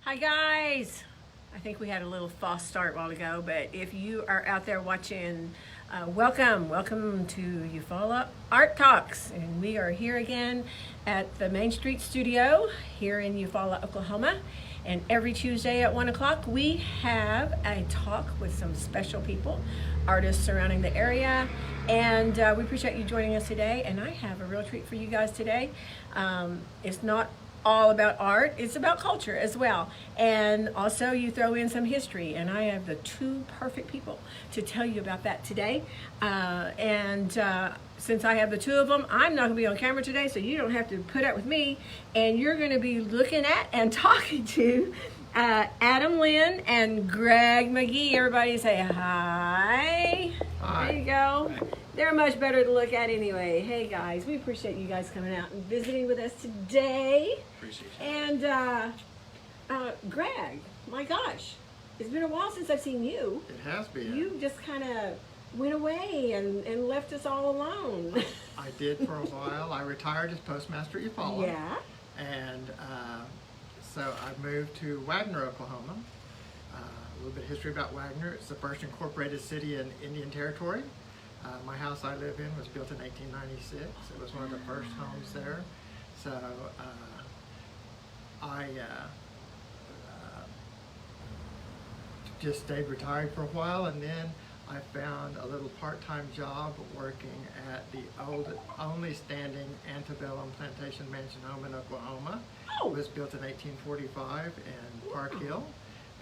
Hi guys! I think we had a little false start a while ago, but if you are out there watching, welcome to Eufaula Artalks, and we are here again at the Main Street Studio here in Eufaula, Oklahoma. And every Tuesday at 1 o'clock, we have a talk with some special people, artists surrounding the area, and we appreciate you joining us today. And I have a real treat for you guys today. It's not all about art, it's about culture as well, and also you throw in some history, and I have the two perfect people to tell you about that today. Since I have the two of them, I'm not going to be on camera today, so you don't have to put up with me, and you're going to be looking at and talking to Adam, Lynn, and Greg McGee. Everybody say hi. Hi. There you go. Hi. They're much better to look at anyway. Hey guys, we appreciate you guys coming out and visiting with us today. Appreciate you. And Greg, my gosh, it's been a while since I've seen you. It has been. You just kind of went away and left us all alone. I did for a while. I retired as postmaster at Eufaula. Yeah. And so I moved to Wagner, Oklahoma. A little bit of history about Wagner. It's the first incorporated city in Indian Territory. My house I live in was built in 1896. It was one of the first homes there. So I just stayed retired for a while, and then I found a little part-time job working at the only standing antebellum plantation mansion home in Oklahoma. Oh. It was built in 1845 in Park Hill,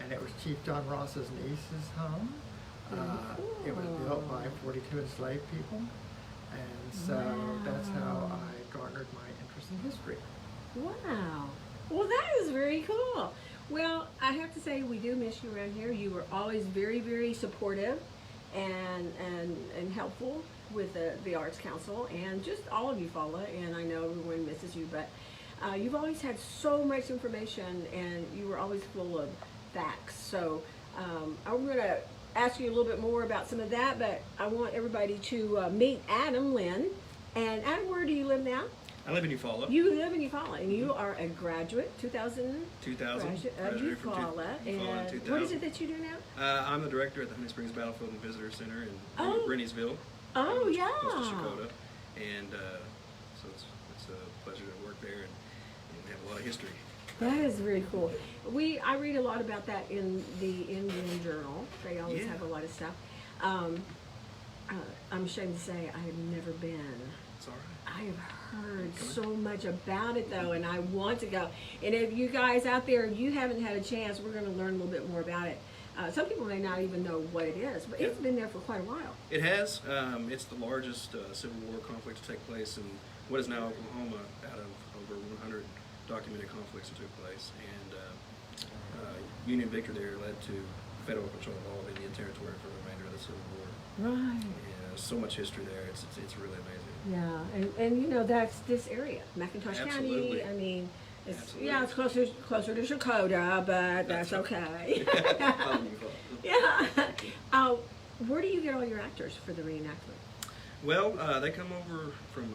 and it was Chief John Ross's niece's home. It was built by 42 enslaved people, and so that's how I garnered my interest in history. Wow. Well, that is very cool. Well, I have to say we do miss you around here. You were always very, very supportive and helpful with the Arts Council and just all of Eufaula, and I know everyone misses you, but you've always had so much information and you were always full of facts. So I'm going to ask you a little bit more about some of that, but I want everybody to meet Adam, Lynn. And Adam, where do you live now? I live in Eufaula. You live in Eufaula, and you are a graduate, 2000 2000. graduate of Eufaula. And what is it that you do now? I'm the director at the Honey Springs Battlefield and Visitor Center in Brenniesville. Oh, yeah. Close to Dakota. And so it's a pleasure to work there and have a lot of history. That is very cool. I read a lot about that in the Indian Journal. They always have a lot of stuff. I'm ashamed to say I have never been. It's all right. I have heard so much about it though, and I want to go. And if you guys out there, you haven't had a chance, we're going to learn a little bit more about it. Some people may not even know what it is, but it's been there for quite a while. It has. It's the largest Civil War conflict to take place in what is now Oklahoma, out of over 100 documented conflicts that took place, and Union victory there led to federal control of all of Indian Territory for the remainder of the Civil War. Right. And so much history there. It's really amazing. Yeah, and you know that's this area, McIntosh Absolutely. County. I mean, it's Absolutely. it's closer to Dakota, but that's okay. Yeah. Where do you get all your actors for the reenactment? Well, they come over from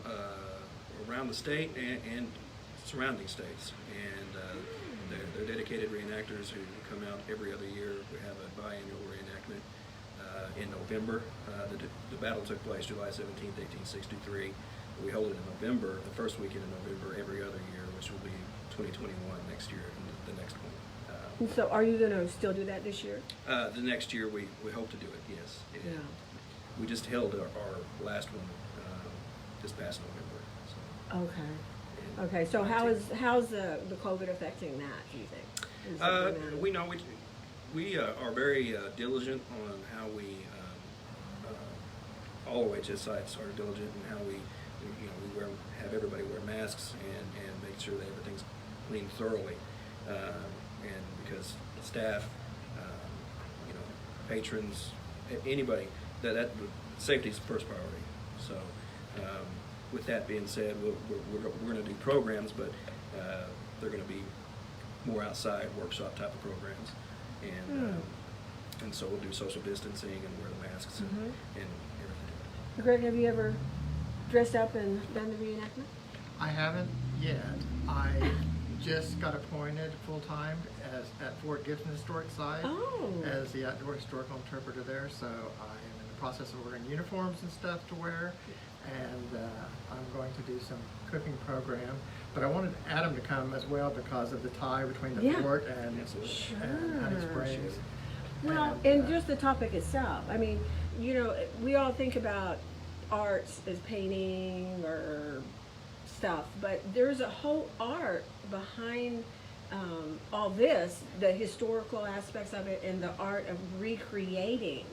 around the state and surrounding states, and they're dedicated reenactors who come out every other year. We have a biannual reenactment in November. The battle took place July 17th, 1863. We hold it in November, the first weekend in November every other year, which will be 2021 next year, and the next one. And so are you going to still do that this year? The next year we hope to do it, yes. And Yeah. we just held our last one this past November. So. Okay. And Okay, so how's the COVID affecting that, do you think? Is it been, We know we are very diligent on how we all OHS sites are diligent in how we have everybody wear masks and make sure that everything's cleaned thoroughly, and because the staff, patrons, anybody, that safety is the first priority. So with that being said, we're going to do programs, but they're going to be more outside workshop type of programs, and so we'll do social distancing and wear the masks and everything. Greg, have you ever dressed up and done the reenactment? I haven't yet. just got appointed full-time at Fort Gibson Historic Site Oh. as the outdoor historical interpreter there. So I am in the process of ordering uniforms and stuff to wear, and I'm going to do some cooking program. But I wanted Adam to come as well because of the tie between the Yeah. fort and Honey Sure. Springs. Well, and just the topic itself. I mean, you know, we all think about arts as painting or stuff, but there's a whole art behind all this, the historical aspects of it and the art of recreating,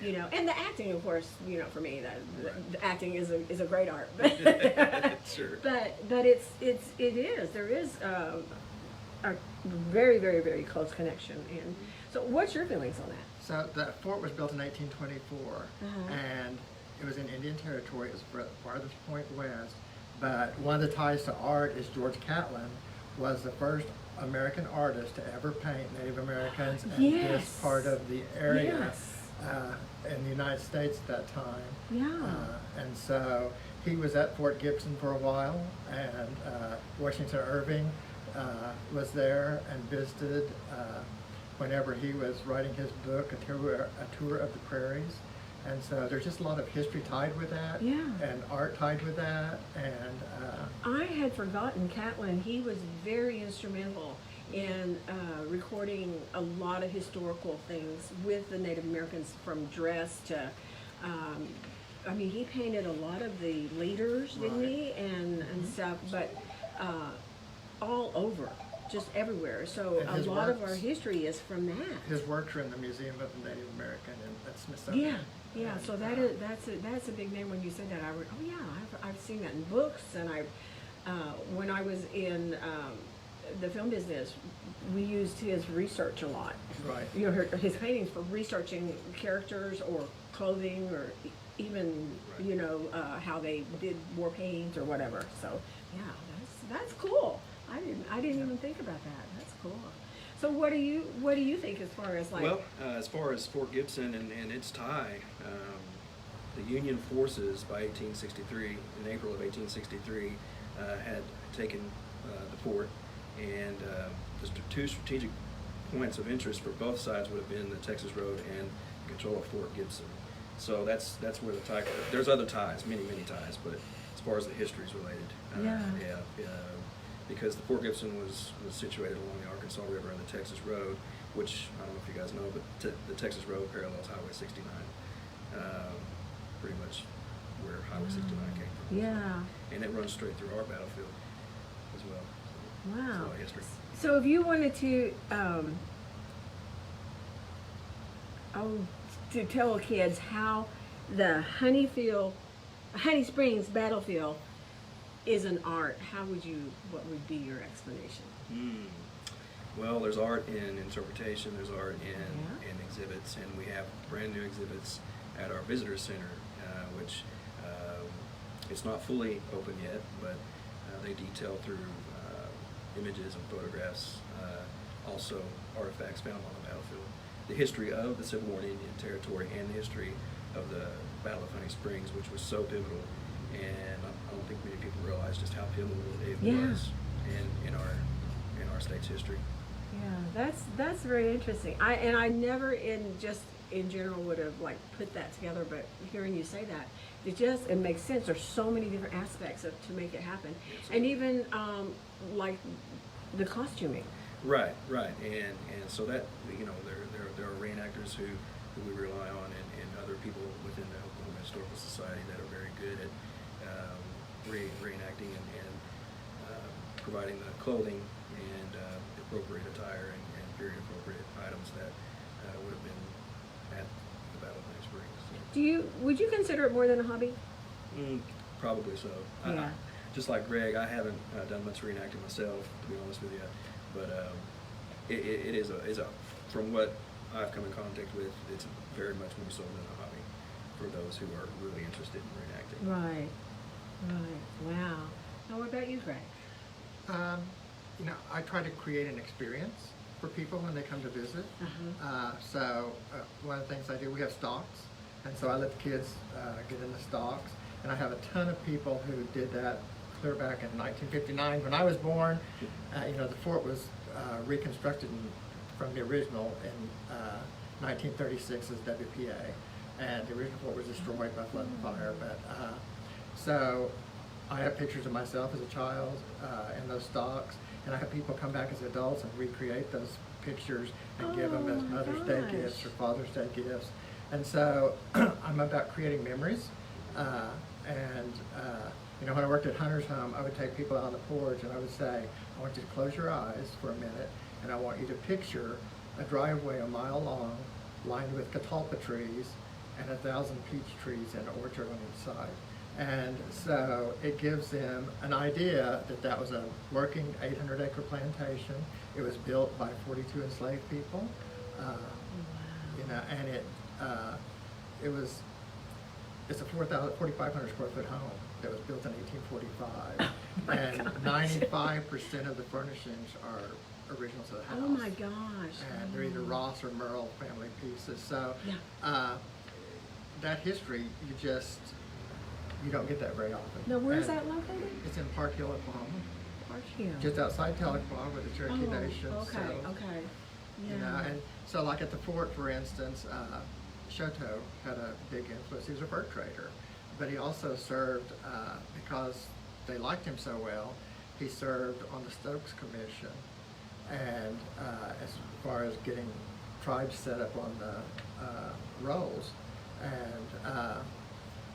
you know, and the acting, of course, you know, for me, the acting is a great art. Sure. But there is a very, very, very close connection. And so what's your feelings on that? So the fort was built in 1824, Uh-huh. and it was in Indian Territory. It was farthest point west. But one of the ties to art is George Catlin was the first American artist to ever paint Native Americans in Yes. this part of the area Yes. in the United States at that time. Yeah. And so he was at Fort Gibson for a while, and Washington Irving was there and visited whenever he was writing his book, A Tour of the Prairies. And so there's just a lot of history tied with that, Yeah. and art tied with that, and I had forgotten Catlin. He was very instrumental in recording a lot of historical things with the Native Americans, from dress to, I mean, he painted a lot of the leaders, didn't he? And stuff, but all over, just everywhere. So And a his lot of works- our history is from that. his works are in the Museum of the Native American at Smithsonian. Yeah, yeah. So that's a big name. When you said that, oh yeah, I've seen that in books, and when I was in the film business, we used his research a lot. Right. You know, his paintings for researching characters or clothing, or even Right. you know how they did war paint or whatever. So yeah, that's cool. I didn't even think about that. That's cool. So what do you think as far as like? Well, as far as Fort Gibson and its tie, the Union forces by 1863, in April of 1863, had taken the fort, and the two strategic points of interest for both sides would have been the Texas Road and control of Fort Gibson. So that's where the tie. There's other ties, many ties, but as far as the history is related, because the Fort Gibson was situated along the Arkansas River and the Texas Road, which I don't know if you guys know, but the Texas Road parallels Highway 69, pretty much where Highway 69 came from. Yeah. And it runs straight through our battlefield as well. So Wow. it's a lot of history. So if you wanted to, to tell kids how the Honey Springs battlefield is an art, what would be your explanation? Well, there's art in interpretation, there's art Yeah. in exhibits, and we have brand new exhibits at our visitor center, which it's not fully open yet, but they detail through images and photographs, also artifacts found on the battlefield, the history of the Civil War in Indian Territory and the history of the Battle of Honey Springs, which was so pivotal, and I don't think many people realize just how pivotal it Yeah. was in our state's history. Yeah, that's very interesting. I never in general would have like put that together, but hearing you say that, it makes sense. There's so many different aspects to make it happen, and even like the costuming. Right, and so that, you know, there are reenactors who we rely on, and other people within the Oklahoma Historical Society that are very good at reenacting and providing the clothing and the appropriate attire and period appropriate items that would have been at the Battle of Honey Springs. Would you consider it more than a hobby? Probably so. Yeah. Just like Greg, I haven't done much reenacting myself, to be honest with you, but it is a from what I've come in contact with, it's very much more so than a hobby for those who are really interested in reenacting. Right. Wow. Now, what about you, Greg? You know, I try to create an experience for people when they come to visit. So one of the things I do, we have stocks, and so I let the kids get in the stocks, and I have a ton of people who did that clear back in 1959. When I was born, the fort was reconstructed from the original in 1936 as WPA, and the original fort was destroyed by flood and fire. But so I have pictures of myself as a child in those stocks, and I have people come back as adults and recreate those pictures and give them as Mother's Day gifts or Father's Day gifts. And so I'm about creating memories. When I worked at Hunter's Home, I would take people out on the porch and I would say, I want you to close your eyes for a minute, and I want you to picture a driveway a mile long lined with catalpa trees and 1,000 peach trees and an orchard on each side. And so it gives them an idea that that was a working 800-acre plantation. It was built by 42 enslaved people. And it's a 4,500 square foot home that was built in 1845. And 95% of the furnishings are original to the house. Oh my gosh. And they're either Ross or Merle family pieces. So that history, you don't get that very often. Now, where's that located? It's in Park Hill, Oklahoma. Park Hill. Just outside Tahlequah, where the Cherokee Nation. Okay, okay. Yeah. And so like at the fort, for instance, Choteau had a big influence. He was a fur trader, but he also served, because they liked him so well, he served on the Stokes Commission, and as far as getting tribes set up on the rolls,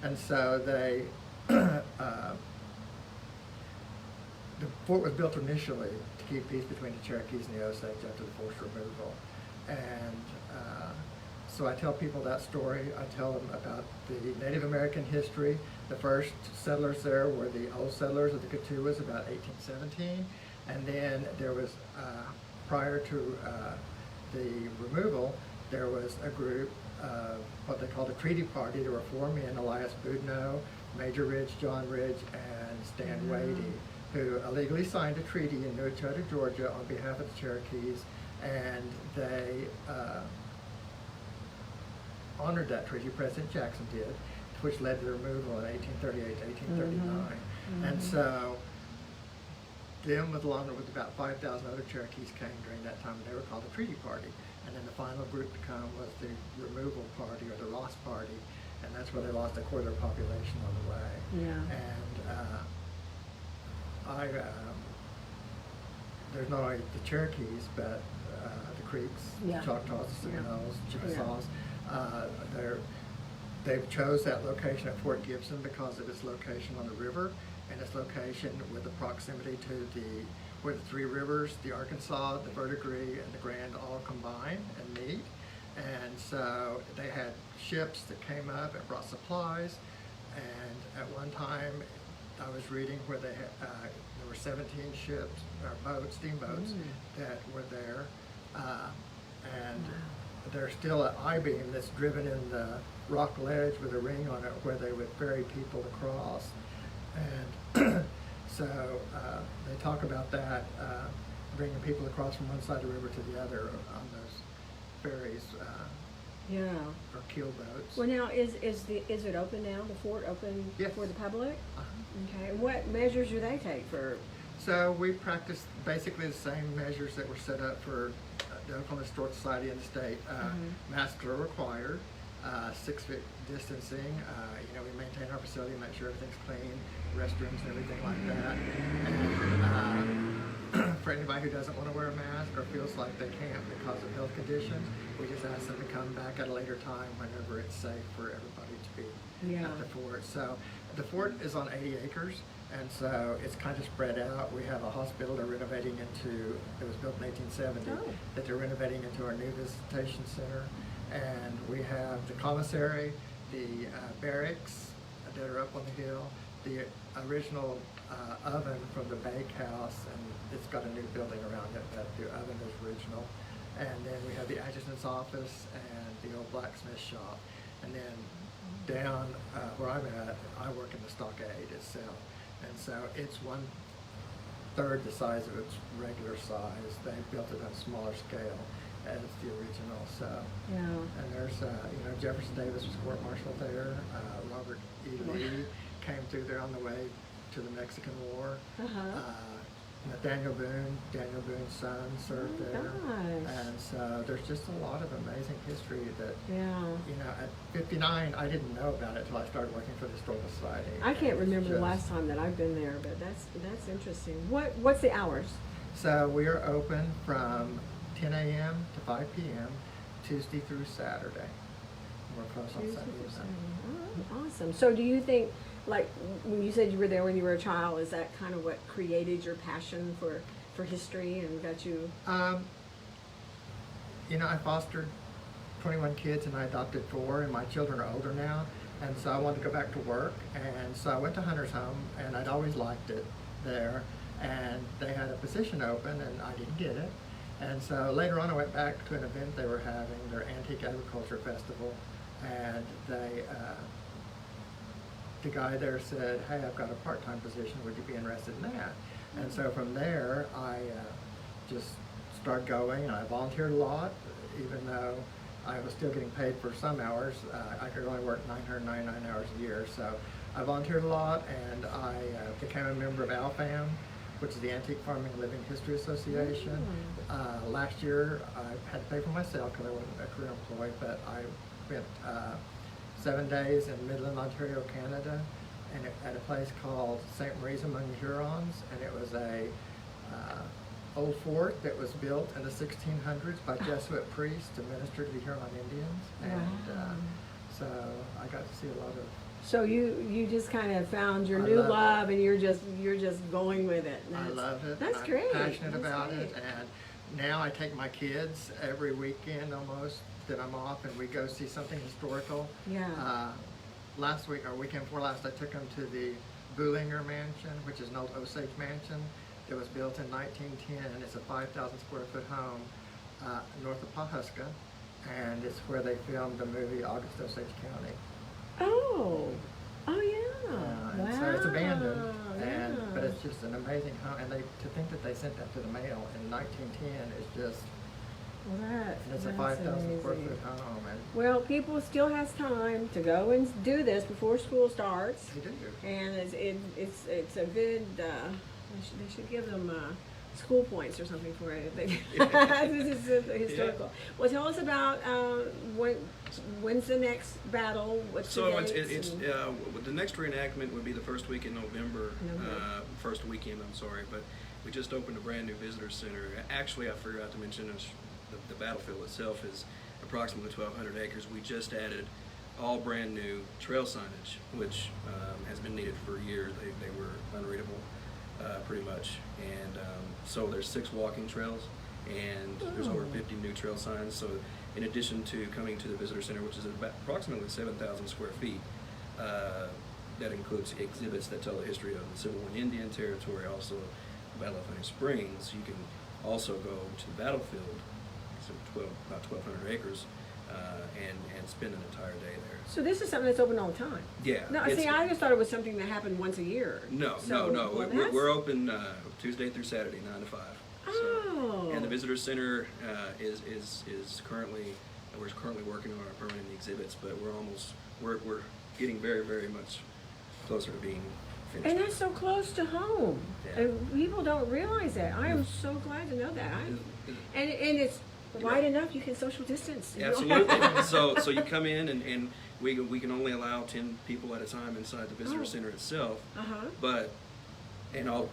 and so they, the fort was built initially to keep peace between the Cherokees and the Osage after the forced removal. And so I tell people that story. I tell them about the Native American history. The first settlers there were the old settlers of the Catawbas about 1817. And then there was, prior to the removal, there was a group of what they called a treaty party. There were 4 men, Elias Boudinot, Major Ridge, John Ridge, and Stan Wadey, who illegally signed a treaty in Newchota, Georgia on behalf of the Cherokees, and they honored that treaty. President Jackson did, which led to the removal in 1838 to 1839. And so them, along with about 5,000 other Cherokees, came during that time, and they were called the Treaty Party. And then the final group to come was the Removal Party, or the Ross Party, and that's where they lost a quarter of their population on the way. Yeah. And there's not only the Cherokees, but the Creeks, Choctaws, Seminoles, Chickasaws. They've chose that location at Fort Gibson because of its location on the river and its location with the proximity to where the 3 rivers, the Arkansas, the Verdigris, and the Grand all combine and meet. And so they had ships that came up and brought supplies. And at one time, I was reading where there were 17 ships, or boats, steamboats, that were there. And there's still an I-beam that's driven in the rock ledge with a ring on it where they would ferry people across. And so they talk about that, bringing people across from one side of the river to the other on those ferries or keel boats. Well, now, is it open now, the fort open for the public? Okay, and what measures do they take for? So we practice basically the same measures that were set up for the Oklahoma Historical Society in the state. Masks are required, 6 feet distancing. We maintain our facility, make sure everything's clean, restrooms and everything like that. And for anybody who doesn't want to wear a mask or feels like they can't because of health conditions, we just ask them to come back at a later time whenever it's safe for everybody to be at the fort. So the fort is on 80 acres. And so it's kind of spread out. We have a hospital they're renovating into, it was built in 1870, that they're renovating into our new visitation center. And we have the commissary, the barracks that are up on the hill, the original oven from the bakehouse, and it's got a new building around it, but the oven is original. And then we have the adjutant's office and the old blacksmith shop. And then down where I'm at, I work in the stockade itself. And so it's 1/3 the size of its regular size. They built it on a smaller scale as the original. So, and there's Jefferson Davis was court marshal there. Robert E. Lee came through there on the way to the Mexican War. Uh-huh. Nathaniel Boone, Daniel Boone's son, served there. Gosh. And so there's just a lot of amazing history that, Yeah. you know, at 59, I didn't know about it until I started working for the Historical Society. I can't And it's remember the just- last time that I've been there, but that's interesting. What's the hours? So we are open from 10 a.m. to 5 p.m. Tuesday through Saturday. We're closed on Tuesday Sunday. through Saturday. Oh, awesome. So do you think, like, when you said you were there when you were a child, is that kind of what created your passion for history and got you? You know, I fostered 21 kids and I adopted 4, and my children are older now, and so I wanted to go back to work, and so I went to Hunter's Home, and I'd always liked it there, and they had a position open, and I didn't get it, and so later on I went back to an event they were having, their Antique Agriculture Festival, and the guy there said, hey, I've got a part-time position, would you be interested in that? And so from there, I just started going, and I volunteered a lot, even though I was still getting paid for some hours. I could only work 999 hours a year, so I volunteered a lot, and I became a member of ALFAM, which is the Antique Farming Living History Association. Last year, I had to pay for myself because I wasn't a career employee, but I spent 7 days in Midland, Ontario, Canada, and at a place called St. Mary's among the Hurons, and it was a old fort that was built in the 1600s by Jesuit priests to minister to the Huron Indians, and Wow. so I got to see a lot of. So you just kind of found your I new love love, it. and you're just going with it. I love it. That's I'm great. passionate That's about great. it, and now I take my kids every weekend almost that I'm off, and we go see something historical. Yeah. Last week, or weekend before last, I took them to the Boolinger Mansion, which is an old Osage mansion. It was built in 1910. It's a 5,000 square foot home north of Pawhuska, and it's where they filmed the movie August Osage County. Oh yeah. And so it's abandoned, Yeah. but it's just an amazing home. And to think that they sent that to the mail in 1910 is just. And it's a That's 5,000 square amazing. foot home, and Well, people still has time to go and do this before school starts, they do. and it's a good. They should give them school points or something for it. This is historical. Yeah. Well, tell us about when's the next battle? What's So the it's dates and- the next reenactment would be the first week in November. November. First weekend, I'm sorry, but we just opened a brand new visitor center. Actually, I forgot to mention the battlefield itself is approximately 1,200 acres. We just added all brand new trail signage, which has been needed for years. They were unreadable, pretty much. And so there's 6 walking trails, and there's over 50 new trail signs. So in addition to coming to the visitor center, which is about approximately 7,000 square feet, that includes exhibits that tell the history of the Civil War and Indian Territory, also Battle of Honey Springs. You can also go to the battlefield, so about 1,200 acres, and spend an entire day there. So this is something that's open all the time. Yeah. No, it's- see, I just thought it was something that happened once a year. No, So, no. well, We're open Tuesday through Saturday, 9 to 5. Oh. And the visitor center is currently, we're currently working on our permanent exhibits, but we're getting very, very much closer to being finished. And that's so close to home. Yeah. And people don't realize that. I am so glad to know that. And it's wide enough you can social distance. Absolutely. So you come in and we can only allow 10 people at a time inside the visitor Oh. center itself. Uh-huh. But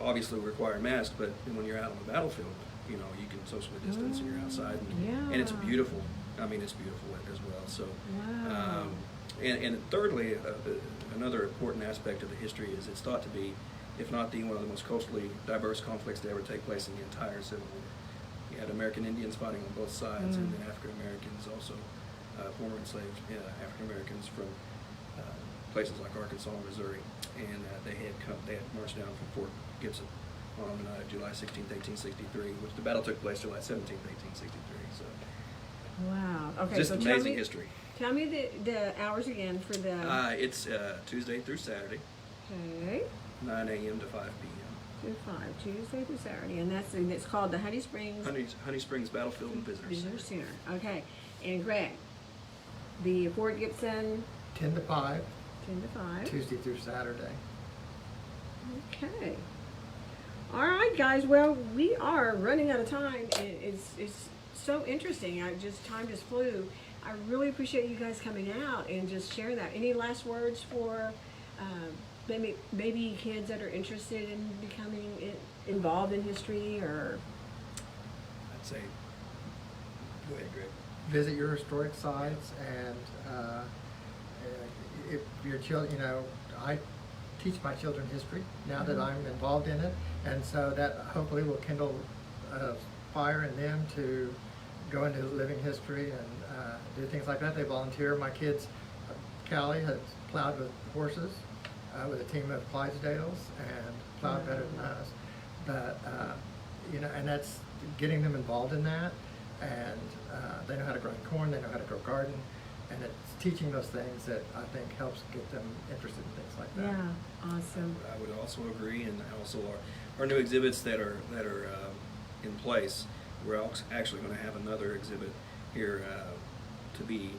obviously require masks. But when you're out on the battlefield, you can socially distance and you're outside, and it's Yeah. beautiful. I mean, it's beautiful as well. So, Wow. and thirdly, another important aspect of the history is it's thought to be, if not one of the most culturally diverse conflicts to ever take place in the entire Civil War. You had American Indians fighting on both sides, and then African Americans also, former enslaved African Americans from places like Arkansas and Missouri, and they had marched down from Fort Gibson on the night of July 16th, 1863, which the battle took place July 17th, 1863. So Wow. Okay. just so amazing history. Tell me the hours again for the. It's Tuesday through Saturday, Okay. 9 a.m. to 5 p.m. To 5, Tuesday through Saturday, and it's called the Honey Springs Honey Springs Battlefield and Visitors Visitor Center. Center. Okay. And Greg, the Fort Gibson 10 to 5, 10 to 5. Tuesday through Saturday. Okay. All right, guys. Well, we are running out of time. It's so interesting. Time just flew. I really appreciate you guys coming out and just sharing that. Any last words for maybe kids that are interested in becoming involved in history, or? I'd say, go ahead, Greg. Visit your historic sites, and if your children, I teach my children history now that I'm involved in it, and so that hopefully will kindle a fire in them to go into living history and do things like that. They volunteer. My kids, Callie has plowed with horses with a team of Clydesdales and plowed better than us, but and that's getting them involved in that, and they know how to grow corn, they know how to grow garden, and it's teaching those things that I think helps get them interested in things like that. Yeah, awesome. I would also agree, and also our new exhibits that are in place. We're actually going to have another exhibit here the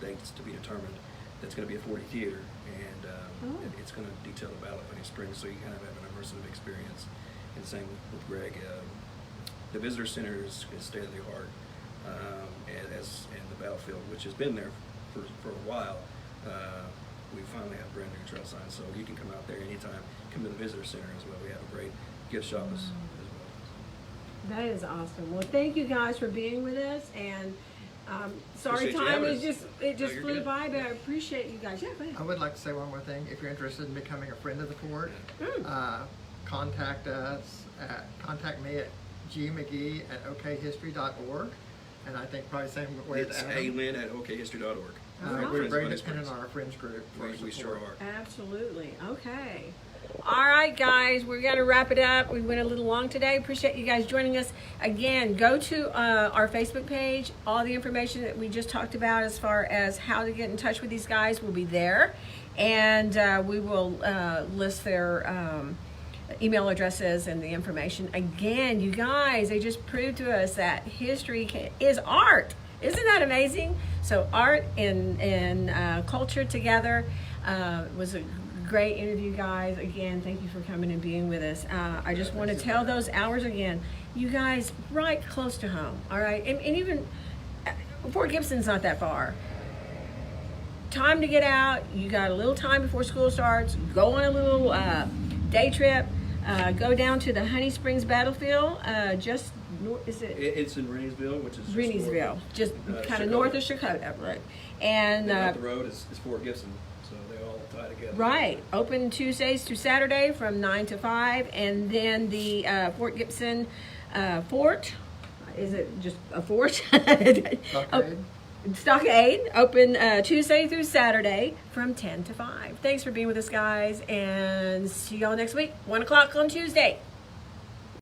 dates to be determined. That's going to be a 40 theater, and it's going to detail the Battle of Honey Springs, so you kind of have an immersive experience. And same with Greg. The visitor center is state of the art, and the battlefield, which has been there for a while. We finally have brand new trail signs, so you can come out there anytime. Come to the visitor center as well. We have a great gift shop as well. That is awesome. Well, thank you guys for being with us, and sorry Appreciate you time having is us. just No, you're flew good. by, but I appreciate you guys. Yeah, go ahead. I would like to say one more thing. If you're interested in becoming a friend of the fort, contact me at gmcgee@okhistory.org, and I think probably the same way It's as Adam. Lynn at okhistory.org. We're very dependent on our friends group. for We sure support. are. Absolutely. Okay. All right, guys, we're going to wrap it up. We went a little long today. Appreciate you guys joining us. Again, go to our Facebook page. All the information that we just talked about as far as how to get in touch with these guys will be there. And we will list their email addresses and the information. Again, you guys, they just proved to us that history is art. Isn't that amazing? So art and culture together was a great interview, guys. Again, thank you for coming and being with us. I just want to tell those hours again. You guys, right close to home, all right? And even Fort Gibson's not that far. Time to get out. You got a little time before school starts. Go on a little day trip. Go down to the Honey Springs battlefield. It's in Renniesville, which is Renniesville, just kind of north of Chakotah, right? And up the road is Fort Gibson, so they all tie together. right, open Tuesdays through Saturday from 9 to 5, and then the Fort Gibson fort. Is it just a fort? Stockade. Stockade, open Tuesday through Saturday from 10 to 5. Thanks for being with us, guys, and see y'all next week, 1 o'clock on Tuesday.